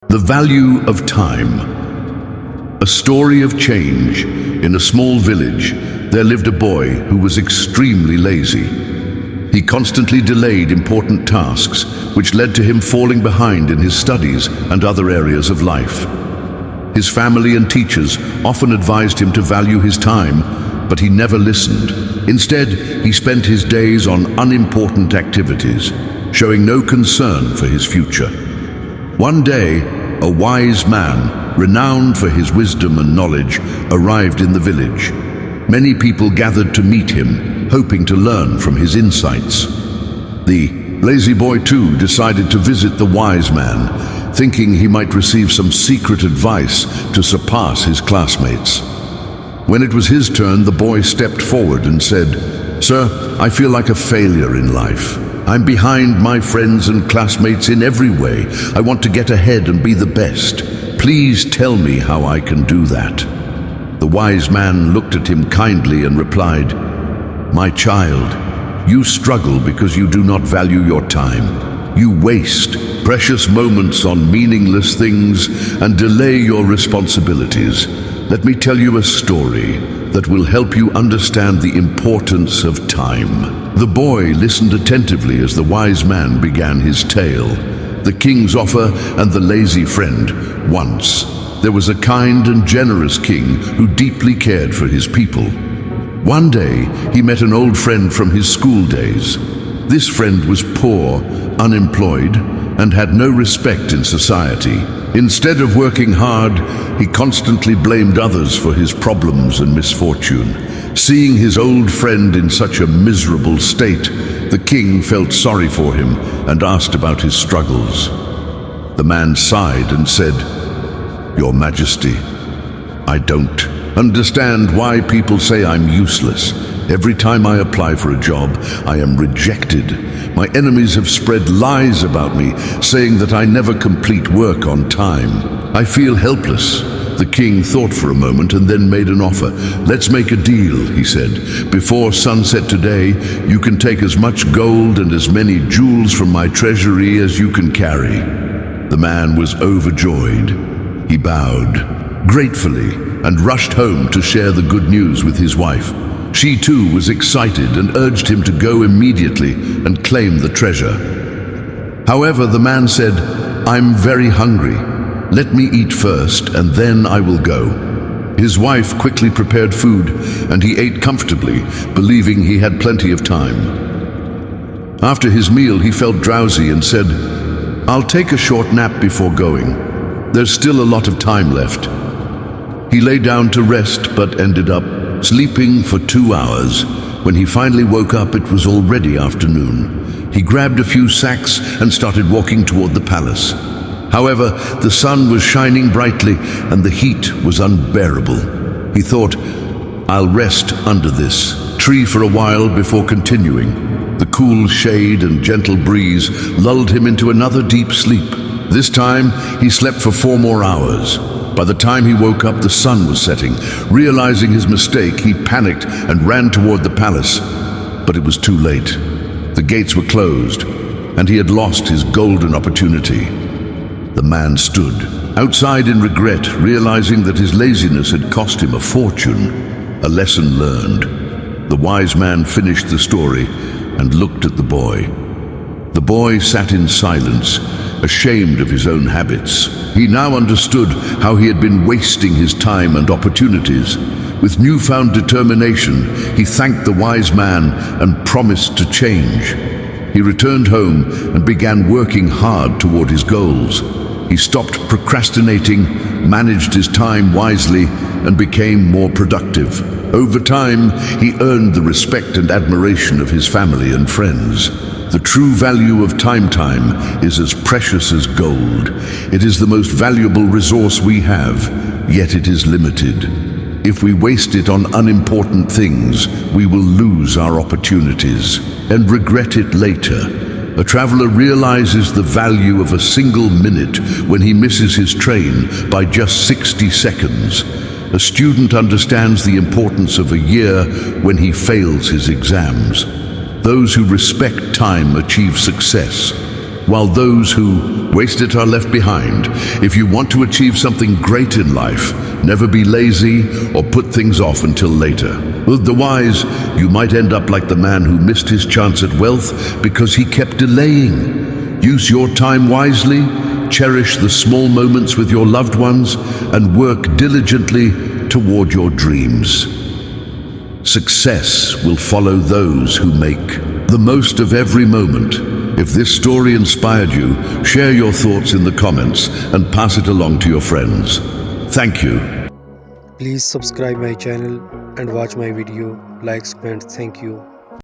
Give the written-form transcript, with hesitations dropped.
The value of time. A story of change. In a small village, there lived a boy who was extremely lazy. He constantly delayed important tasks, which led to him falling behind in his studies and other areas of life. His family and teachers often advised him to value his time, but he never listened. Instead, he spent his days on unimportant activities, showing no concern for his future. One day, a wise man, renowned for his wisdom and knowledge, arrived in the village. Many people gathered to meet him, hoping to learn from his insights. The lazy boy too decided to visit the wise man, thinking he might receive some secret advice to surpass his classmates. When it was his turn, the boy stepped forward and said, "Sir, I feel like a failure in life. I'm behind my friends and classmates in every way. I want to get ahead and be the best. Please tell me how I can do that." The wise man looked at him kindly and replied, "My child, you struggle because you do not value your time. You waste precious moments on meaningless things and delay your responsibilities. Let me tell you a story that will help you understand the importance of time." The boy listened attentively as the wise man began his tale. The king's offer and the lazy friend. Once, there was a kind and generous king who deeply cared for his people. One day, he met an old friend from his school days. This friend was poor, unemployed, and had no respect in society. Instead of working hard, he constantly blamed others for his problems and misfortune. Seeing his old friend in such a miserable state, the king felt sorry for him and asked about his struggles. The man sighed and said, "Your Majesty, I don't understand why people say I'm useless. Every time I apply for a job, I am rejected. My enemies have spread lies about me, saying that I never complete work on time. I feel helpless." The king thought for a moment and then made an offer. "Let's make a deal," he said. "Before sunset today, you can take as much gold and as many jewels from my treasury as you can carry." The man was overjoyed. He bowed gratefully and rushed home to share the good news with his wife. She too was excited and urged him to go immediately and claim the treasure. However, the man said, "I'm very hungry. Let me eat first, and then I will go." His wife quickly prepared food, and he ate comfortably, believing he had plenty of time. After his meal, he felt drowsy and said, "I'll take a short nap before going. There's still a lot of time left." He lay down to rest, but ended up sleeping for 2 hours. When he finally woke up, it was already afternoon. He grabbed a few sacks and started walking toward the palace. However, the sun was shining brightly and the heat was unbearable. He thought, "I'll rest under this tree for a while before continuing." The cool shade and gentle breeze lulled him into another deep sleep. This time, he slept for 4 more hours. By the time he woke up, the sun was setting. Realizing his mistake, he panicked and ran toward the palace. But it was too late. The gates were closed, and he had lost his golden opportunity. The man stood outside in regret, realizing that his laziness had cost him a fortune. A lesson learned. The wise man finished the story and looked at the boy. The boy sat in silence, ashamed of his own habits. He now understood how he had been wasting his time and opportunities. With newfound determination, he thanked the wise man and promised to change. He returned home and began working hard toward his goals. He stopped procrastinating, managed his time wisely, and became more productive. Over time, he earned the respect and admiration of his family and friends. The true value of time is as precious as gold. It is the most valuable resource we have, yet it is limited. If we waste it on unimportant things, we will lose our opportunities and regret it later. A traveler realizes the value of a single minute when he misses his train by just 60 seconds. A student understands the importance of a year when he fails his exams. Those who respect time achieve success. while those who waste it are left behind. If you want to achieve something great in life, never be lazy or put things off until later. Otherwise, you might end up like the man who missed his chance at wealth because he kept delaying. Use your time wisely, cherish the small moments with your loved ones, and work diligently toward your dreams. Success will follow those who make the most of every moment. If this story inspired you, share your thoughts in the comments and pass it along to your friends. Thank you. Please subscribe my channel and watch my video. Like, comment. Thank you.